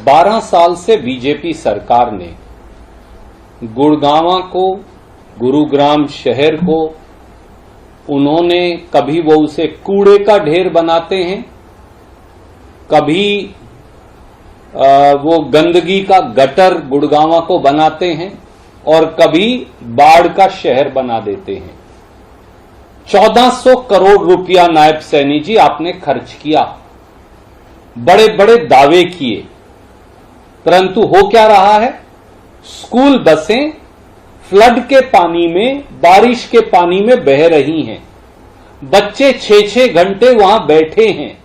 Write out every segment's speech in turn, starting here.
12 साल से बीजेपी सरकार ने गुड़गांव को, गुरुग्राम शहर को, उन्होंने कभी वो उसे कूड़े का ढेर बनाते हैं, कभी वो गंदगी का गटर गुड़गांव को बनाते हैं और कभी बाढ़ का शहर बना देते हैं। 1400 करोड़ रुपया नायब सैनी जी आपने खर्च किया, बड़े बड़े दावे किए, परंतु हो क्या रहा है? स्कूल बसें फ्लड के पानी में, बारिश के पानी में बह रही हैं। बच्चे 6-6 घंटे वहां बैठे हैं,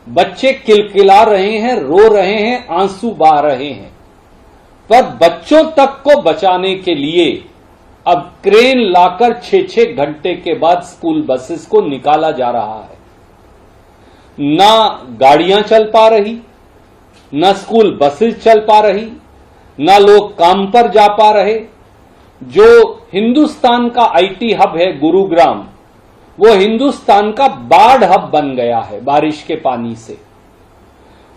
बच्चे किलकिला रहे हैं, रो रहे हैं, आंसू बहा रहे हैं, पर बच्चों तक को बचाने के लिए अब क्रेन लाकर 6-6 घंटे के बाद स्कूल बसेस को निकाला जा रहा है। ना गाड़ियां चल पा रही, ना स्कूल बसेस चल पा रही, ना लोग काम पर जा पा रहे। जो हिंदुस्तान का आईटी हब है गुरुग्राम, वो हिंदुस्तान का बाढ़ हब बन गया है बारिश के पानी से।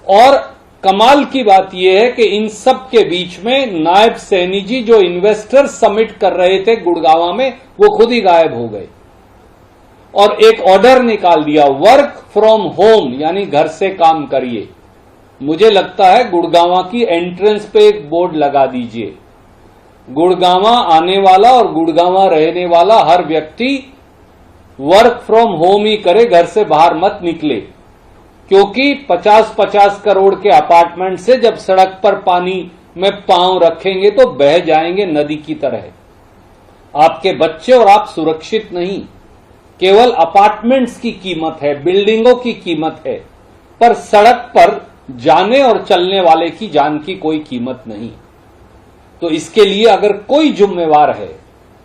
और कमाल की बात यह है कि इन सब के बीच में नायब सैनी जी जो इन्वेस्टर समिट कर रहे थे गुड़गांव में, वो खुद ही गायब हो गए और एक ऑर्डर निकाल दिया, वर्क फ्रॉम होम, यानी घर से काम करिए। मुझे लगता है गुड़गांव की एंट्रेंस पे एक बोर्ड लगा दीजिए, गुड़गांव आने वाला और गुड़गांव रहने वाला हर व्यक्ति वर्क फ्रॉम होम ही करे, घर से बाहर मत निकले, क्योंकि 50-50 करोड़ के अपार्टमेंट से जब सड़क पर पानी में पांव रखेंगे तो बह जाएंगे नदी की तरह। आपके बच्चे और आप सुरक्षित नहीं। केवल अपार्टमेंट्स की कीमत है, बिल्डिंगों की कीमत है, पर सड़क पर जाने और चलने वाले की जान की कोई कीमत नहीं। तो इसके लिए अगर कोई जिम्मेवार है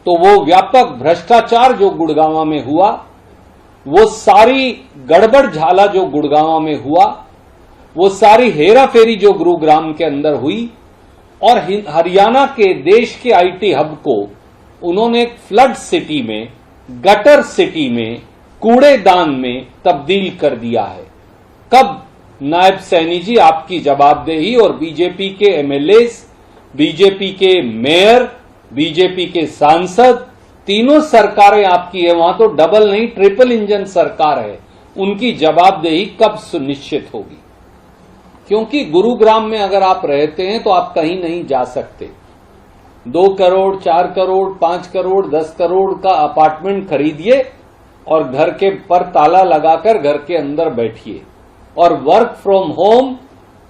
तो वो व्यापक भ्रष्टाचार जो गुड़गांव में हुआ, वो सारी गड़बड़ झाला जो गुड़गांव में हुआ, वो सारी हेराफेरी जो गुरुग्राम के अंदर हुई, और हरियाणा के देश के आईटी हब को उन्होंने एक फ्लड सिटी में, गटर सिटी में, कूड़ेदान में तब्दील कर दिया है। कब नायब सैनी जी आपकी जवाबदेही और बीजेपी के एमएलए, बीजेपी के मेयर, बीजेपी के सांसद, तीनों सरकारें आपकी है, वहां तो डबल नहीं ट्रिपल इंजन सरकार है, उनकी जवाबदेही कब सुनिश्चित होगी? क्योंकि गुरुग्राम में अगर आप रहते हैं तो आप कहीं नहीं जा सकते। 2 करोड़, 4 करोड़, 5 करोड़, 10 करोड़ का अपार्टमेंट खरीदिए और घर के पर ताला लगाकर घर के अंदर बैठिए और work from home,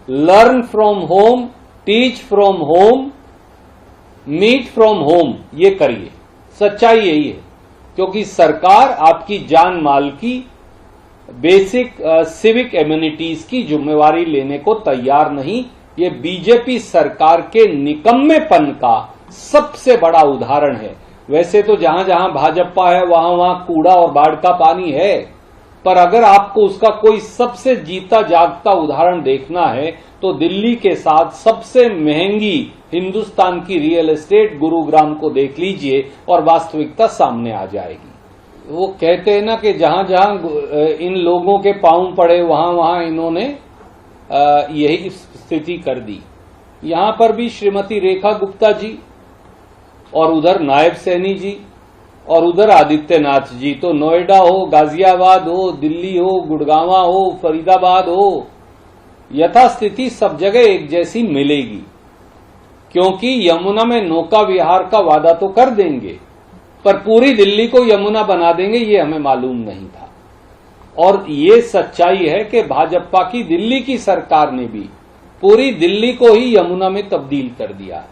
learn from home, teach from home, meet from home, ये करिए। सच्चाई यही है, क्योंकि सरकार आपकी जान माल की बेसिक सिविक एम्यूनिटीज की जिम्मेवारी लेने को तैयार नहीं। ये बीजेपी सरकार के निकम्मेपन का सबसे बड़ा उदाहरण है। वैसे तो जहां जहां भाजपा है वहां वहां कूड़ा और बाढ़ का पानी है, पर अगर आपको उसका कोई सबसे जीता जागता उदाहरण देखना है तो दिल्ली के साथ सबसे महंगी हिंदुस्तान की रियल एस्टेट गुरुग्राम को देख लीजिए और वास्तविकता सामने आ जाएगी। वो कहते हैं ना कि जहां जहां इन लोगों के पांव पड़े वहां वहां इन्होंने यही स्थिति कर दी। यहां पर भी श्रीमती रेखा गुप्ता जी और उधर नायब सैनी जी और उधर आदित्यनाथ जी, तो नोएडा हो, गाजियाबाद हो, दिल्ली हो, गुड़गांव हो, फरीदाबाद हो, यथास्थिति सब जगह एक जैसी मिलेगी, क्योंकि यमुना में नौका विहार का वादा तो कर देंगे, पर पूरी दिल्ली को यमुना बना देंगे ये हमें मालूम नहीं था। और ये सच्चाई है कि भाजपा की दिल्ली की सरकार ने भी पूरी दिल्ली को ही यमुना में तब्दील कर दिया है।